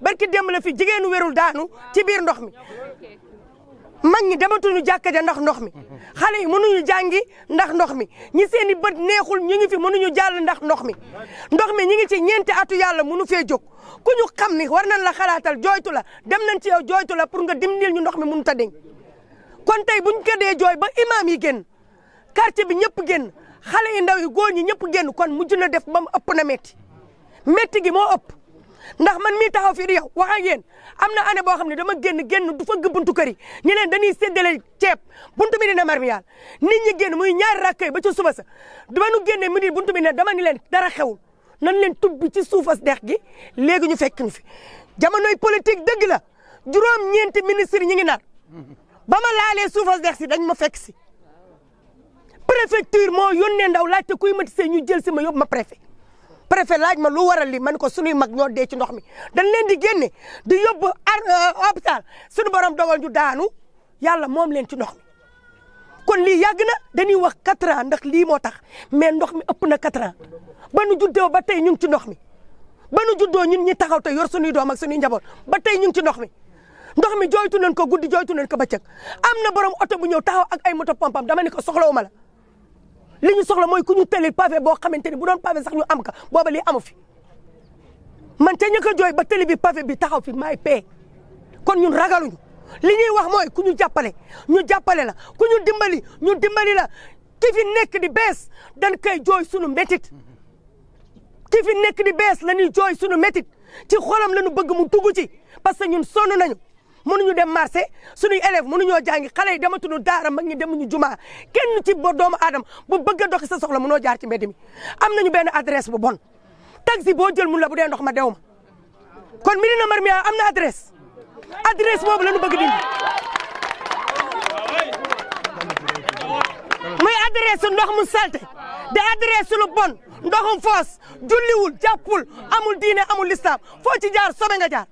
barki démb la fi jigéenu wérul daanu ci biir ndox mi mag ñi dematuñu jàkka ja ndax ndox mi xale yi mënuñu jàngi ndax ndox mi ñi seen i bët neexul ñu ngi fi mënuñu jàll ndax ndox mi ñi ngi ci ñeenti atu yàlla mënu fee jóg ku ñu xam ni war nañ la xalaatal jooytu la dem nañ ci yow jooytu la pour nga dimbalil ñu ndox mi mënut a deñ kon tey buñ ko dee jooy ba imaam yi génn quartier bi ñëpp génn xale yi ndaw yi góor ñi ñëpp génn kon mujj na def ba mu ëpp na métti gi moo ëpp ndax man mii taxaw fii di yow wax ak yéen am na année boo xam ne dama génn du fëgg buntu kër yi ñu leen dañuy séddale ceeb buntu bi dina marmiyal nit ñi génn muy ñaari rakkay ba ci suba sa dama nu génnee mu di buntu bi ne dama ni leen dara xewul nan leen tubbi ci suufas dex gi léegi ñu fekk ñu fi jamonoy politique dëgg la juróom-ñeenti ministre ñi ngi nar ba ma laalee suufas dex si dañ ma fekk si préfecture moo yónnee ndaw laajte kuy mati see ñu jël si ma yóbbu ma préfet laaj ma lu waral li man ko suñuy mag ñoo dee ci ndox mi dañ leen di génne di yóbbu hôpital suñu borom dogal ñu daanu yàlla moom leen ci ndox mi kon lii yàgg na dañuy wax 4 ans ndax lii moo tax mais ndox mi ëpp na 4 ans ba nu juddoo ba tey ñu ngi ci ndox mi ba nu juddoo ñun ñi taxaw te yor suñuy doom ak suñuy njaboot ba tey ñu ngi ci ndox mi jooytu nañ ko guddi jooytu nañ ko bëccëg am na borom oto bu ñëw taxaw ak ay moto pompam dama ne ko soxlawuma la li ñu soxla mooy ku ñu tëlil pavé boo xamante ni bu doon pavé sax ñu am ka booba lii amu fi man ca ñëkk a jooy ba tëli bi pavé bi taxaw fi maay pee kon ñun ragaluñu li ñuy wax mooy ku ñu jàppale la ku ñu dimbali la ki fi nekk di bees dañ koy jooy sunu métit ki fi nekk di bees la ñuy jooy sunu métit ci xolam la ñu bëgg mu dugg ci parce que ñun sonn nañu mënuñu dem marché suñuy élèves mënuñoo jàngi xale yi dematuñu daara mag ñi demuñu jumaa kenn ci doomu aadama bu bëgg a doxi sa soxla mënoo jaar ci mbedd mi am nañu benn adresse bu bon taxi boo jël mun la bu dee ndox ma dew ma kon Médina Marmiya am na adresse boobu la ñu bëgg dindi muy adresse ndox mu salte de adresse lu bon ndoxum foos julliwul jàppul amul diine amul lislaam foo ci jaar sobe nga jaar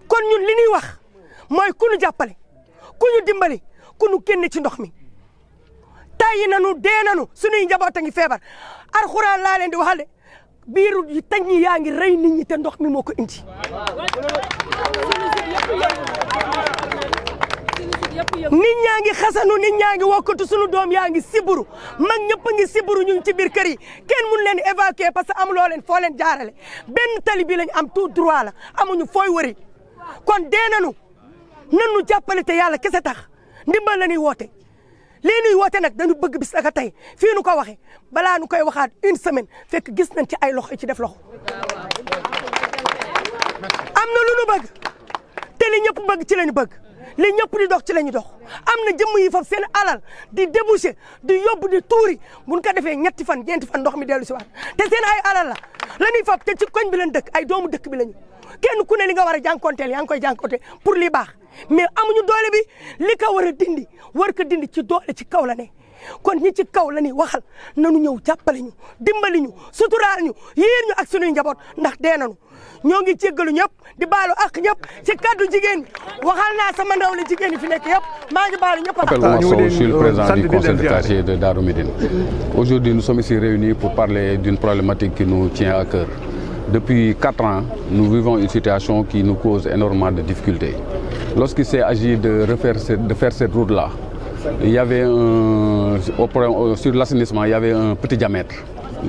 kon ñun li ñuy wax mooy ku ñu jàppale ku ñu dimbali ku ñu génne ci ndox mi tàyyi nanu dee nanu suñuy njaboot a ngi feebar alxuraan laa leen di waxal de biiru yi tañ ñi yaa ngi rey nit ñi te ndox mi moo ko indi nit ñaa ngi xasanu nit ñaa ngi wokkatu sunu doom yaa ngi siburu mag ñëpp a ngi siburu ñu ngi ci biir kër yi kenn mun leen évacuer parce que amuloo leen foo leen jaarale benn tali bi lañ am tout droit la amuñu fooy wëri kon dee nanu nanu jàppale te yàlla kese tax ndimbal la ñuy woote lii nuy woote nag dañu bëgg bis naka tey fii nu ko waxe balaa nu koy waxaat une semaine fekk gis nañ ci ay loxo ci def loxo am na lu nu bëgg te li ñëpp bëgg ci lañu bëgg li ñëpp di dox ci lañu dox am na jëmm yi foofu seen alal di débouché di yóbbu di tuuri buñ ko defee ñetti fan ñeenti fan ndox mi dellu si waat te seen ay alal la ñuy fab te ci koñ bi lañ dëkk ay doomu dëkk bi lañu kenn ku ne li nga war a jànkonteel yaa ngi koy jànkonteel pour li baax mais amuñu doole bi li ko war a dindi war ko dindi ci doole ci kaw la ne kon ñi ci kaw la ñuy waxal nanu ñëw jàppale ñu dimbali ñu suturaal ñu yiir ñu ak suñuy njaboot ndax dee nañu ñoo ngi jéggalu ñëpp di baalu ak ñëpp ci kaddu jigéen ñi waxal naa sama ndaw la jigéen ñi fi nekk yëpp maa ngi baalu ñëpp. Je suis le président du conseil de quartier de Darou Médine. Aujourd'hui, nous sommes ici réunis pour parler d'une problématique qui nous tient à cœur. Depuis 4 ans, nous vivons une situation qui nous cause énormément de difficultés. Lorsqu'il s'est agi de faire cette route-là, il y avait sur l'assainissement, il y avait un petit diamètre,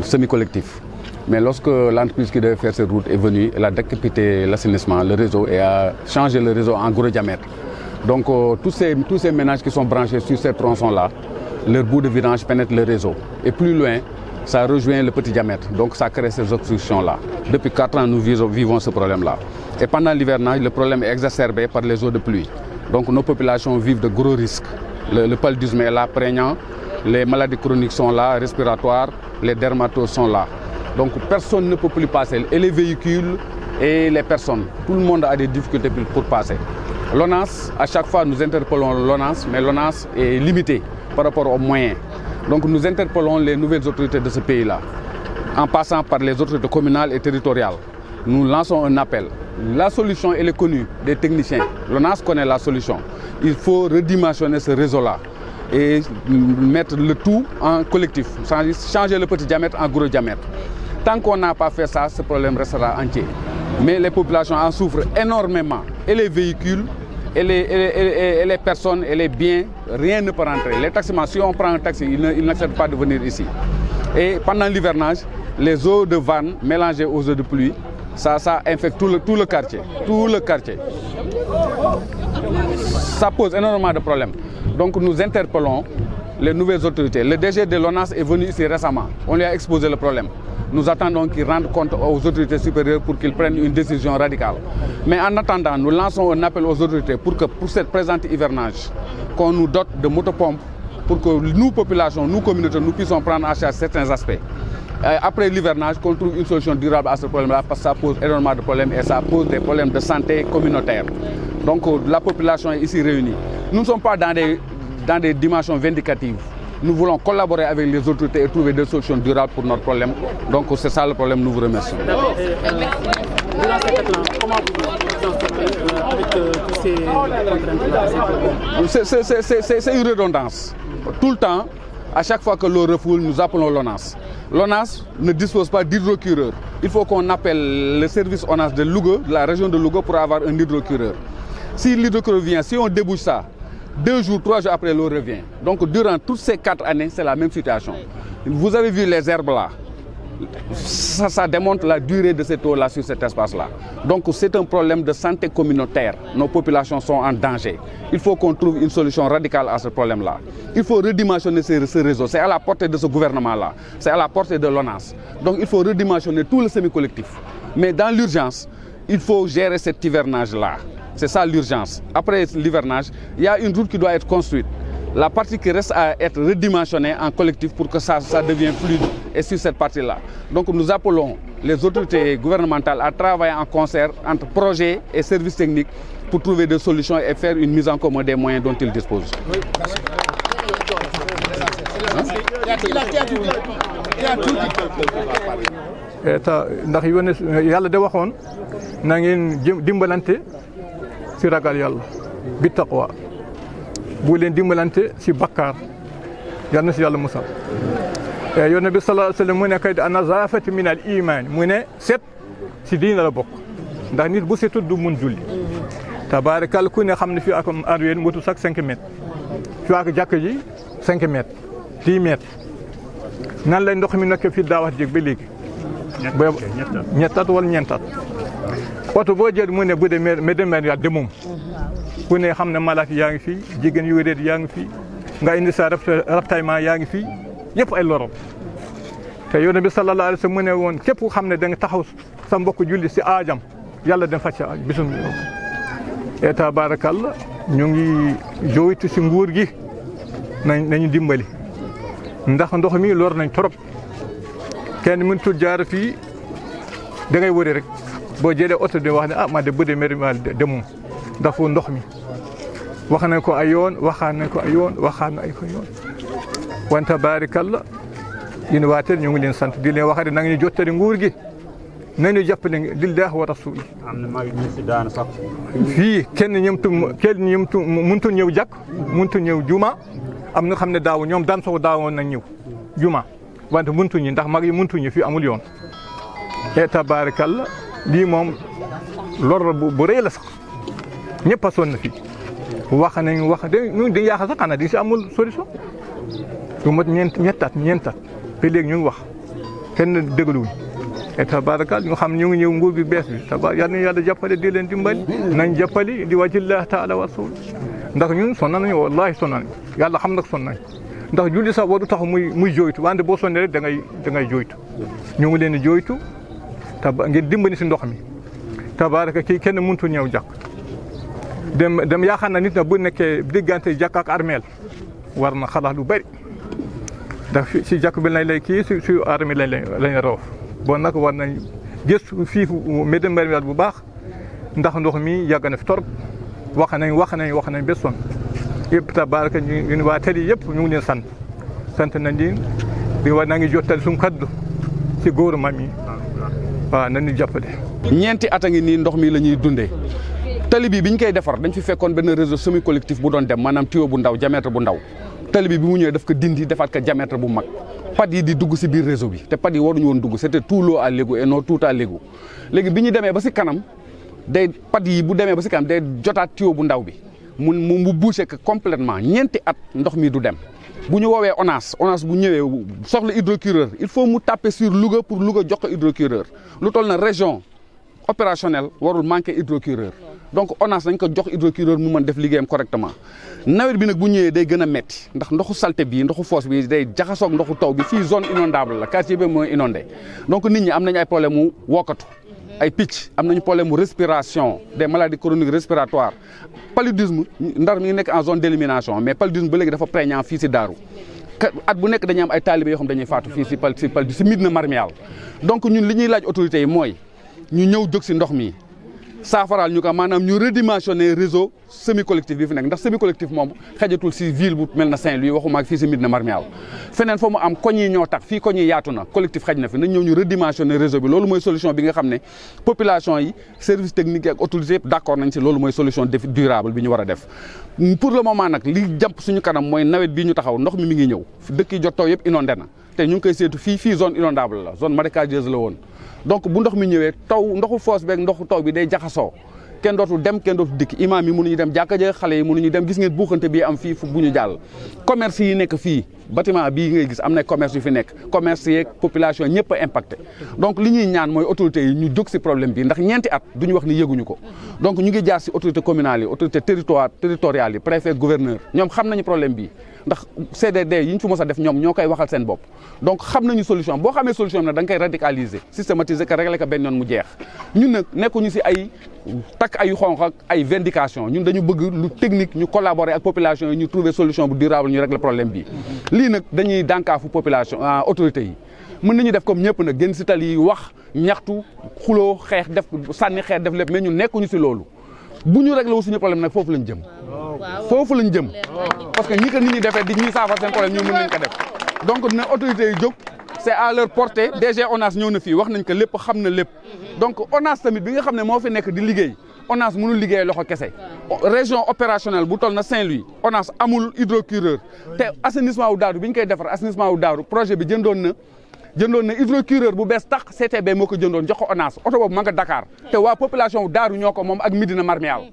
semi-collectif. Mais lorsque l'entreprise qui devait faire cette route est venue, elle a décapité l'assainissement, le réseau, et a changé le réseau en gros diamètre. Donc tous ces ménages qui sont branchés sur ces tronçons-là, leur bout de vidange pénètre le réseau. Et plus loin, ça rejoint le petit diamètre. Donc ça crée ces obstructions-là. Depuis 4 ans, nous vivons ce problème-là. Et pendant l'hivernage, le problème est exacerbé par les eaux de pluie. Donc nos populations vivent de gros risques. Le paludisme est là, prégnant. Les maladies chroniques sont là, respiratoires. Les dermatoses sont là. Donc personne ne peut plus passer. Et les véhicules et les personnes. Tout le monde a des difficultés pour passer. L'ONAS, à chaque fois, nous interpellons l'ONAS, mais l'ONAS est limité par rapport aux moyens. Donc nous interpellons les nouvelles autorités de ce pays-là, en passant par les autorités communales et territoriales. Nous lançons un appel. La solution, elle est connue des techniciens. L'ONAS connaît la solution. Il faut redimensionner ce réseau-là et mettre le tout en collectif, changer le petit diamètre en gros diamètre. Tant qu'on n'a pas fait ça, ce problème restera entier. mais les populations en souffrent énormément. Et les véhicules, et les personnes, et les biens, rien ne peut rentrer. Les taximans, si on prend un taxi, ils n'acceptent pas de venir ici. Et pendant l'hivernage, les eaux de vanne mélangées aux eaux de pluie, ça infecte tout le quartier. Tout le quartier. Ça pose énormément de problèmes. Donc nous interpellons les nouvelles autorités. Le DG de l'ONAS est venu ici récemment. On lui a exposé le problème. Nous attendons qu'ils rendent compte aux autorités supérieures pour qu'ils prennent une décision radicale. Mais en attendant, nous lançons un appel aux autorités pour que pour cette présente hivernage, qu'on nous dote de motopompes pour que nous, populations, nous, communautés, nous puissions prendre en charge certains aspects. Après l'hivernage, qu'on trouve une solution durable à ce problème-là, parce que ça pose énormément de problèmes et ça pose des problèmes de santé communautaire. Donc la population est ici réunie. Nous ne sommes pas dans des dimensions vindicatives. Nous voulons collaborer avec les autorités et trouver des solutions durables pour notre problème. Donc c'est ça le problème, nous vous remercions. D'accord. Durant cette état, comment vous en avec tous ces contraintes-là? C'est une redondance. Tout le temps, à chaque fois que l'eau refoule, nous appelons l'ONAS. L'ONAS ne dispose pas d'hydrocureur. Il faut qu'on appelle le service ONAS de Louga, de la région de Louga, pour avoir un hydrocureur. Si l'hydrocureur vient, si on débouche ça, 2 jours, 3 jours après, l'eau revient. Donc durant toutes ces 4 années, c'est la même situation. Vous avez vu les herbes là. Ça démontre la durée de cette eau-là sur cet espace-là. Donc c'est un problème de santé communautaire. Nos populations sont en danger. Il faut qu'on trouve une solution radicale à ce problème-là. Il faut redimensionner ce réseau. C'est à la portée de ce gouvernement-là. C'est à la portée de l'ONAS. Donc il faut redimensionner tout le semi-collectif. Mais dans l'urgence, il faut gérer cet hivernage-là. C'est ça l'urgence. Après l'hivernage, il y a une route qui doit être construite. La partie qui reste à être redimensionnée en collectif pour que ça devienne fluide et sur cette partie-là. Donc nous appelons les autorités gouvernementales à travailler en concert entre projets et services techniques pour trouver des solutions et faire une mise en commun des moyens dont ils disposent. Oui. ndax yàlla de waxoon na ngeen dimbalante ci ragal yàlla bi taqwa bu leen dimbalante ci bakkaar yal na ci yàlla musal yonent bi sallallahu alayhi wa sallam mu ne kay an-nazaafatu min al-iman mu ne set ci diina la bokk ndax nit bu setul du mun julli tabaarkalla ku ne xam ne fii ak arween motu sax 5 mètres fii ak jàkk ji 5 mètres 10 mètres nan lay ndox mi nekk fii daawaat jég ba léegi ñettat wala ñeentat oto boo jël mu ne bu dee médecin ya demoom ku ne xam ne malaat yaa ngi fii jigéen yu wéreet yaa ngi fii nga indi sa ravitaillement yaa ngi fii yëpp ay lorom te yonent bi sallallahu alayhi wa sallam mu ne woon képp ku xam ne da nga taxaw sa mbokk julli si aajam yàlla dina faj sa bisum et tabarakallah ñu ngi jooytu si nguur gi nañu dimbali ndax ndox mi lor nañ trop kenn mënatul jaar fii da ngay wëri rek boo jëlee oto di wax ne ah ma de bu dee mairie ma demoon ndax fu ndox mi wax nañ ko ay yoon waxaan nañ ko ay yoon waxaan ay ko yoon wante tabaarikalla yéen waa Tel ñu ngi leen sant di leen wax na ngeen jottali nguur gi nañu jàppale lillahi wa rasuli am na mag ñu fi daan sax fii kenn ñëmtu mëntu ñëw jàkk mëntu ñëw juma am na xam ne daaw ñoom daan soog daawoon nañ ñëw juma wante mëntu ñi ndax mag yi mëntu ñi fii amul yoon et tabaarikalla lii moom lor bu rëy la sax ñëpp a sonn fii wax nañ ñu di yaakaar sax xanaa di si amul solution lu mot ñettat ba léegi ñu ngi wax kenn dégluwuñ et tabaarkalla ñu xam ñu ngi ñëw nguur bi bees bi yal na yàlla jàppale di leen dimbali nañ jàppali di wajhillahi taala wa rasul ndax ñun sonn nañu wallahi sonn nañu yàlla xam nag sonn nañ ndax julli sax waru tax muy jooytu wante boo sonnee rek da ngay jooytu ñu ngi leen di jooytu ngeen dimbali si ndox mi tabaaraka kii kenn mëntu ñëw jàkk dem yaakaar na nit na bu nekkee diggante jàkk ak armeel war na xalaat lu bëri ndax si jàkk bi lañ lay kii si armeel lañ roof bon nag war nañ gëstu fii Médina bu baax ndax ndox mi yàgg na fi torop wax nañ ba sonn yëpp tabaaraka ñu waa Tel yi yëpp ñu ngi leen sant nañ leen di war na ngi jottali suñu kaddu si gouvernement mi waaw nañu jàppale. ñeenti at a ngi nii ndox mi la ñuy dundee tali bi ñu koy defar dañ fi fekkoon benn réseau semi collectif bu doon dem maanaam tuyau bu ndaw diamètre bu ndaw tali bi mu ñëwee daf ko dindi defaat ko diamètre bu mag pad yi di dugg si biir réseau bi te pad yi waruñu woon dugg c'était tout l'eau à l'égout et non tout à l'égout léegi bi ñu demee ba si kanam day pad yi bu demee ba si kanam day jotaat tuyau bu ndaw bi mu bouché que complètement ñeenti at ndox mi du dem bu ñu woowee ONAS bu ñëwee soxla hydrocureur il faut mu taper sur Louga pour Louga jox ko hydrocureur lu toll na région opérationnelle warul manquer hydrocureur donc ONAS dañ ko jox hydrocureur mu mën def liggéeyam correctement nawet bi nag bu ñëwee day gën a metti ndax ndoxu salte bi ndoxu fosse bi day jaxasoog ndoxu taw bi fii zone inondable la quartier bi mooy inondé donc nit ñi am nañu ay problème mu wokkatu ay picc am nañu problème mu respiration des maladies chroniques respiratoires paludisme Ndar mi ngi nekk en zone d'élimination mais paludisme ba léegi dafa prégnant fii si Daaru at bu nekk dañuy am ay talibé yoo xam dañuy faatu fii si Médina Marmial donc ñun li ñuy laaj autorités yi mooy ñu ñëw jóg si ndox mi saafaraal ñu ko maanaam ñu redimensionner réseau semi collectif bi fi nekk ndax semi collectif moom xajatul si ville bu mel na Saint-Louis waxuma ak fii si Médina Marmial feneen fa mu am koñ yi ñoo tax fii koñ yi yaatu na collectif xaj na fi nañ ñëw ñu redimensionner réseau bi loolu mooy solution bi nga xam ne population yi service technique ak autorité yëpp d'accord nañ si loolu mooy solution durable bi ñu war a def pour le moment nag li jàmp suñu kanam mooy nawet bii ñu taxaw ndox mi ngi ñëw dëkk yi jot taw yëpp inondé na te ñu ngi koy seetu fii zone inondable la zone marécageuse la woon donc bu ndox mi ñëwee taw ndoxu fosse beeg ndoxu taw bi day jaxasoo kenn dootul dem kenn dootul dikk imam yi mënuñu dem jàkka ja xale yi mënuñu dem gis ngeen buuxante bii am fii fu bu ñu jàll commerce yi nekk fii bâtiment bii ngay gis am na commerce yu fi nekk commerce yeeg population ñëpp a impacté donc li ñuy ñaan mooy autorités yi ñu jóg si problème bi ndax ñeenti at duñu wax ni yëguñu ko donc ñu ngi jaar si autorité communale yi autorité territoriale yi préfet gouverneur ñoom xam nañu problème bi ndax CDD yi ñu fi mos a def ñoom ñoo koy waxal seen bopp donc xam nañu solution boo xamee solution bi nag da nga koy radicaliser systématiser ko régler ko benn yoon mu jeex ñun nag nekkuñu si ay takk ay xonq ak ay vindication ñun dañu bëgg lu technique ñu collaborer ak population yi ñu trouver solution bu durable ñu régler problème bi lii nag dañuy dànkaafu population autorités yi mën nañu def comme ñëpp nag génn si tali yi wax ñaxtu xuloo xeex def sànni xeex def lépp mais ñun nekkuñu si loolu bu ñu réglé wu suñu problème nag foofu lañ jëm foofu lañ jëm parce que ñi ko nit ñi defee di ñuy saafara seen problème ñoom mën nañ ko def donc na autorités yi jóg c'est à leur portée DG ONAS ñëw na fii wax nañ ko lépp xam na lépp donc ONAS tamit bi nga xam ne moo fi nekk di liggéey ONAS mënul liggéey loxo kese région opérationnelle bu toll na Saint-Louis ONAS amul hydrocureur te assainissement wu Daaru bi ñu koy defar assainissement wu Daaru projet bi jëndoon na hydrocureur bu bees tax CTB moo ko jëndoon jox ko ONAS oto boobu ma nga Dakar te waa population wu Daaru ñoo ko moom ak Médina Marmial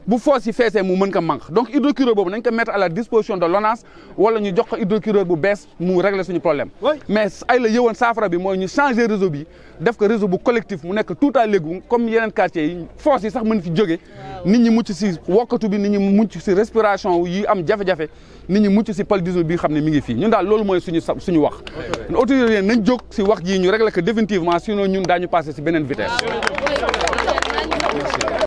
bu foos yi feesee mu mën ko manque donc hydrocureur boobu nañ ko mettre à la disposition de l'ONAS wala ñu jox ko hydrocureur bu bees mu régler suñu problème mais ay la yëwoon saafara bi mooy ñu changer réseau bi def ko réseau bu collectif mu nekk tout à l'égout comme yeneen quartiers yi foos yi sax mën fi jóge nit ñi mucc si wokkatu bi nit ñi mucc si respiration yi am jafe-jafe nit ñi mucc si paludisme bi xam ne mi ngi fii ñun daal loolu mooy suñu wax autorité nañ jóg si wax ji ñu régler ko définitivement sinon ñun daañu passer si beneen vitesse